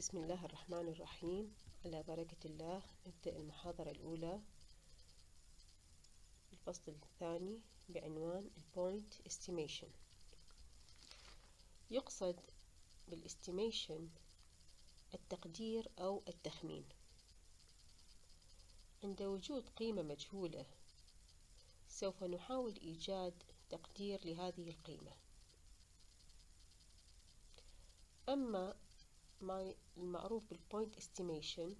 بسم الله الرحمن الرحيم. على بركة الله نبدأ المحاضرة الأولى الفصل الثاني بعنوان Point Estimation. يقصد بالاستيميشن التقدير أو التخمين. عند وجود قيمة مجهولة سوف نحاول إيجاد تقدير لهذه القيمة. أما ما المعروف بالpoint estimation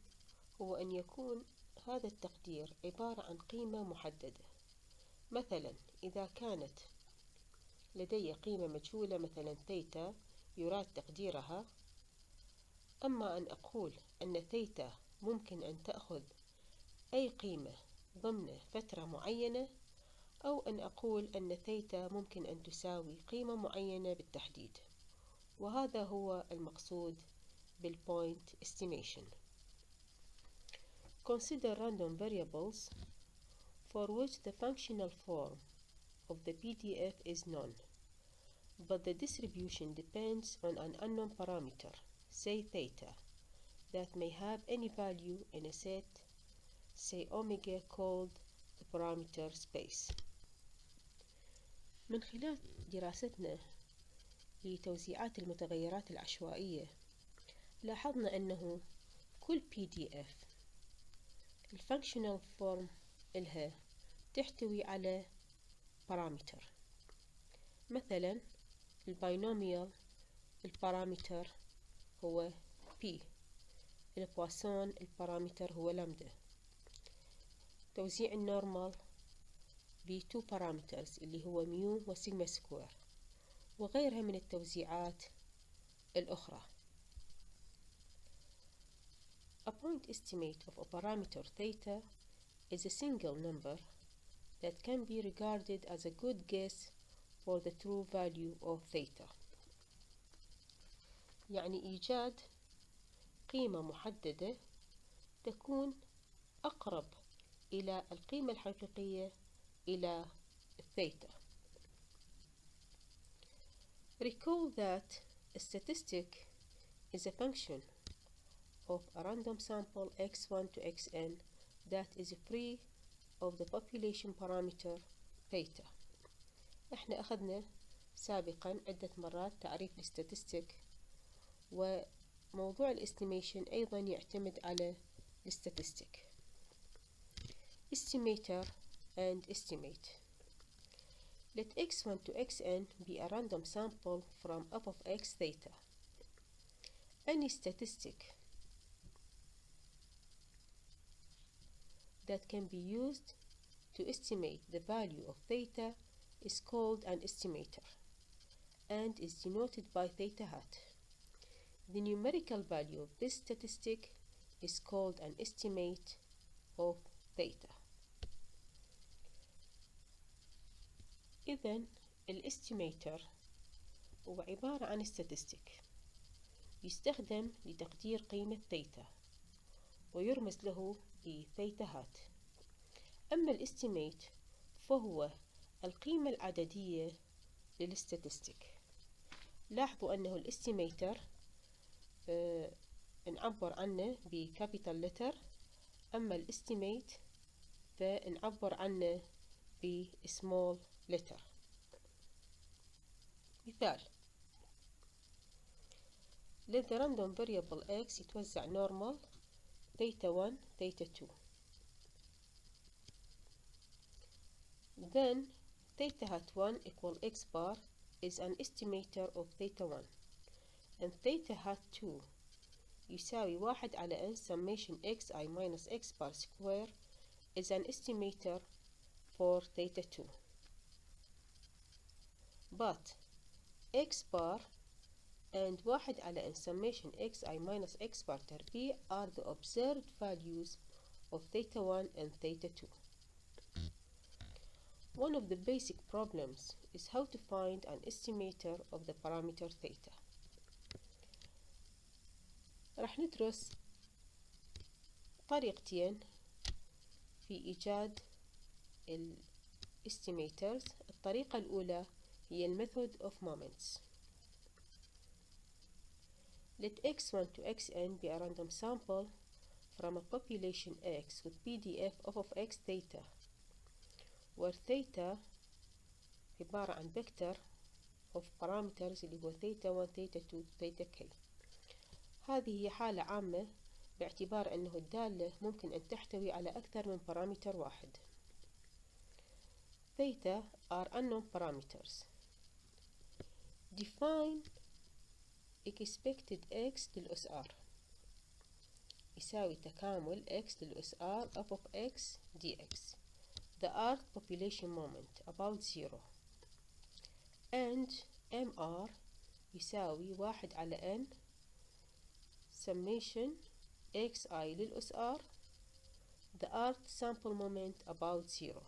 هو أن يكون هذا التقدير عبارة عن قيمة محددة. مثلا إذا كانت لدي قيمة مجهولة مثلا ثيتا يراد تقديرها، أما أن أقول أن ثيتا ممكن أن تأخذ أي قيمة ضمن فترة معينة، أو أن أقول أن ثيتا ممكن أن تساوي قيمة معينة بالتحديد، وهذا هو المقصود بالpoint estimation. Consider random variables for which the functional form of the PDF is known, but the distribution depends on an unknown parameter, say theta, that may have any value in a set, say omega, called the parameter space. من خلال دراستنا لتوزيعات المتغيرات العشوائية لاحظنا أنه كل PDF الفانكشنال فورم إلها تحتوي على بارامتر. مثلا الباينوميال البارامتر هو P، البواسون البارامتر هو لامدا، توزيع النورمال ب2 بارامترز اللي هو ميو وسيجما سكوير، وغيرها من التوزيعات الأخرى. A point estimate of a parameter theta is a single number that can be regarded as a good guess for the true value of theta. يعني إيجاد قيمة محددة تكون أقرب إلى القيمة الحقيقية إلى الثيتا. Recall that a statistic is a function of a random sample x1 to xn that is free of the population parameter theta. احنا أخذنا سابقا عدة مرات تعريف الاستاتستيك، وموضوع الاستيميشن أيضا يعتمد على الاستاتستيك. Estimator and estimate. Let x1 to xn be a random sample from f of x theta. Any statistic that can be used to estimate the value of theta is called an estimator and is denoted by theta hat. The numerical value of this statistic is called an estimate of theta. إذن الاستيميتر هو عبارة عن statistic يستخدم لتقدير قيمة ثيتا ويرمز له بثيتا هات. أما الاستيميت فهو القيمة العددية للاستاتستيك. لاحظوا أنه الاستيميتر نعبر عنه بكابيتال لتر، أما الاستيميت فنعبر عنه بسمول لتر. مثال: let the random variable x يتوزع normal theta 1 theta 2. Then theta hat 1 equal x bar is an estimator of theta 1, and theta hat 2 يساوي 1 على n summation xi minus x bar square is an estimator for theta 2. But x bar and 1 على n summation xi minus x bar تربيع are the observed values of theta 1 and theta 2. One of the basic problems is how to find an estimator of the parameter theta. راح ندرس طريقتين في إيجاد estimators. الطريقة الأولى هي method of moments. Let x1 to xn be a random sample from a population x with PDF of x theta, where theta عبارة عن vector of parameters اللي هو theta 1 theta 2 theta k. هذه هي حالة عامة باعتبار أنه الدالة ممكن أن تحتوي على أكثر من بارامتر واحد. Theta are unknown parameters. Define expected x للأس r يساوي تكامل x للأس r f of x dx. The earth population moment about 0 and mr يساوي 1 على n summation xi للأس r the earth sample moment about 0.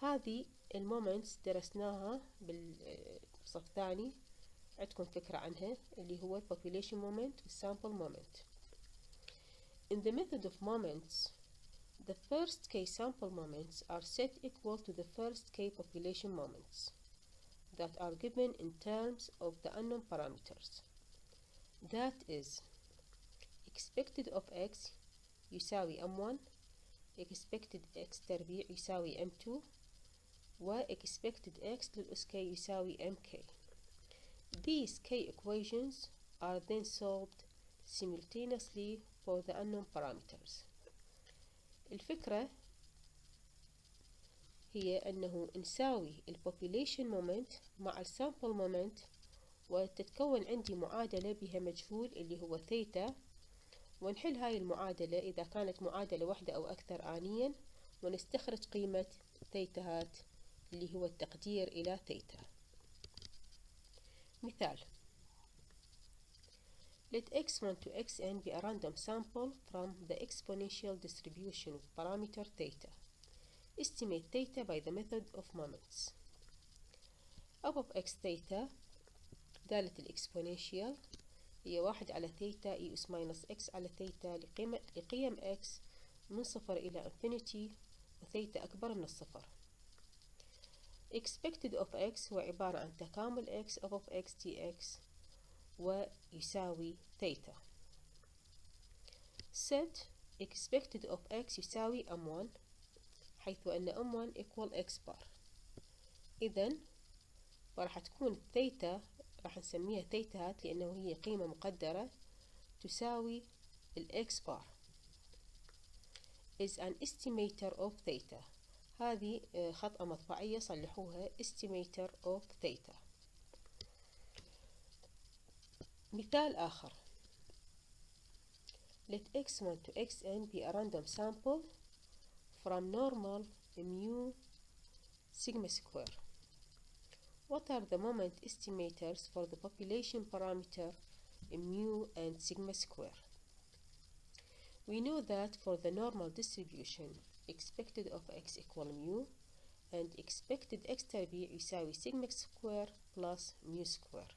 هذه المومنتس درسناها بالصف الثاني، عندكم فكرة عنها، اللي هو population moment والsample moment. In the method of moments, the first k sample moments are set equal to the first k population moments that are given in terms of the unknown parameters. That is, expected of x يساوي m1 expected x تربيع يساوي m2 و expected x للأس k يساوي mk. These k equations are then solved simultaneously for the unknown parameters. الفكرة هي أنه نساوي population moment مع sample moment وتتكون عندي معادلة بها مجهول اللي هو ثيتا، ونحل هاي المعادلة إذا كانت معادلة واحدة أو أكثر آنيا ونستخرج قيمة ثيتا هات اللي هو التقدير إلى ثيتا. مثال: Let x1 to xn be a random sample from the exponential distribution of parameter theta. Estimate theta by the method of moments. f of x theta دالة الإكسبوننشيال هي 1 على ثيتا e اس minus x على ثيتا لقيم x من 0 إلى infinity وثيتا أكبر من الصفر. Expected of x هو عبارة عن تكامل x f of x dx ويساوي ثيتا. Set expected of x يساوي m1 حيث أن m1 equal x bar. إذن راح تكون ثيتا راح نسميها ثيتا هات لأنه هي قيمة مقدرة تساوي الإكس بار is an estimator of theta. هذه خطأ مطبعية صلحوها estimator of theta. مثال آخر: Let x1 to xn be a random sample from normal mu sigma square. What are the moment estimators for the population parameter mu and sigma square? We know that for the normal distribution expected of x equal mu and expected x تربيع يساوي sigma square plus mu square.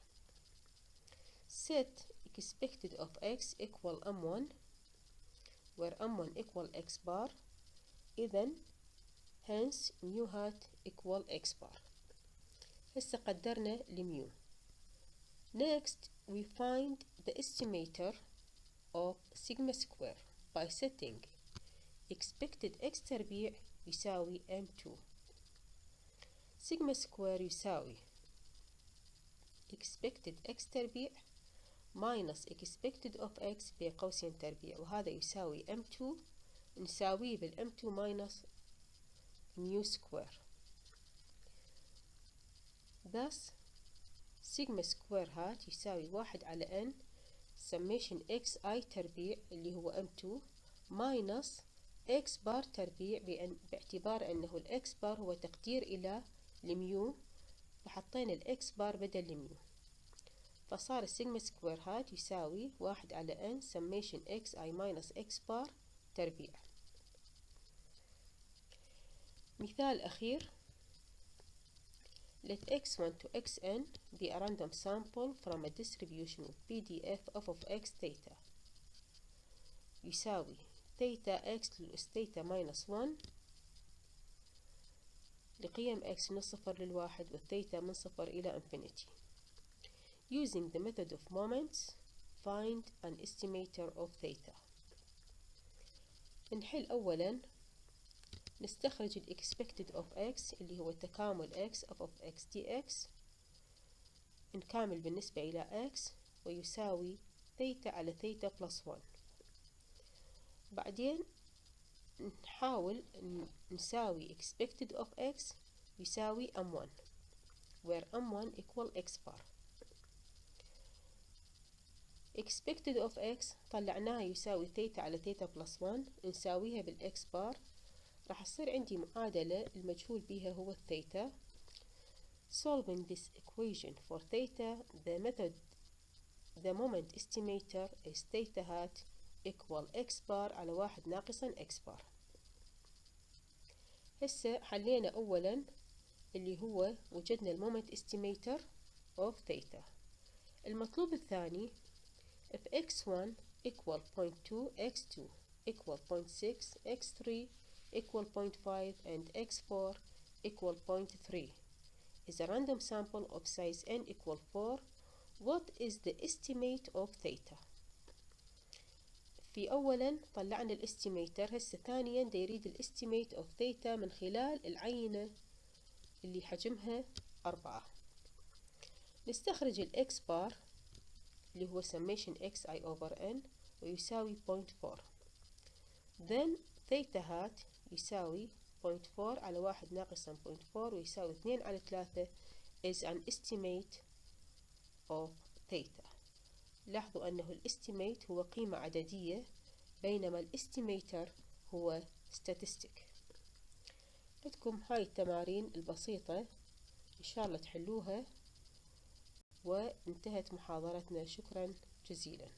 Set expected of x equal m1 where m1 equal x bar. إذن hence mu hat equal x bar. هسه قدرنا الميو. Next we find the estimator of sigma square by setting expected x تربيع يساوي m2. sigma square يساوي expected x تربيع minus expected of x بين قوسين تربيع وهذا يساوي m2 نساويه بالm2 minus mu square. Thus sigma square هات يساوي 1 على n summation xi تربيع اللي هو m2 minus x bar تربيع باعتبار أنه ال x bar هو تقدير إلى الميو فحطينا ال x bar بدل الميو فصار السيجما سكوير هات يساوي 1 على n summation xi minus x bar تربيع. مثال أخير: Let x1 to xn be a random sample from a distribution with PDF of x theta يساوي theta x للأس theta minus 1 لقيم x من 0 للواحد والثيتا من 0 إلى infinity. Using the method of moments find an estimator of theta. نحل أولا، نستخرج ال expected of x اللي هو تكامل x of x dx نكامل بالنسبة إلى x ويساوي ثيتا على ثيتا بلس 1. بعدين نحاول نساوي expected of x يساوي m1 where m1 equal x bar. expected of x طلعناها يساوي ثيتا على ثيتا بلس 1 نساويها بالإكس بار، راح تصير عندي معادلة المجهول بيها هو الثيتا. solving this equation for theta the moment estimator is theta hat equal x bar على 1 ناقصا x bar. هسه حلينا أولا اللي هو وجدنا المومنت estimator of theta. المطلوب الثاني if x1 equal 0.2 x2 equal 0.6 x3 equal 0.5 and x4 equal 0.3 is a random sample of size n equal 4, what is the estimate of theta؟ في أولا طلعنا الاستيميتر، هسه ثانيا دا يريد الاستيميت of theta من خلال العينة اللي حجمها 4. نستخرج الاكس بار اللي هو summation xi over n ويساوي 0.4. then theta hat يساوي 0.4 على 1 ناقصا 0.4 ويساوي 2 على 3 is an estimate of theta. لاحظوا أنه الاستيميت هو قيمة عددية بينما الاستيميتر هو statistic. بدكم هاي التمارين البسيطة إن شاء الله تحلوها، وانتهت محاضرتنا. شكرا جزيلا.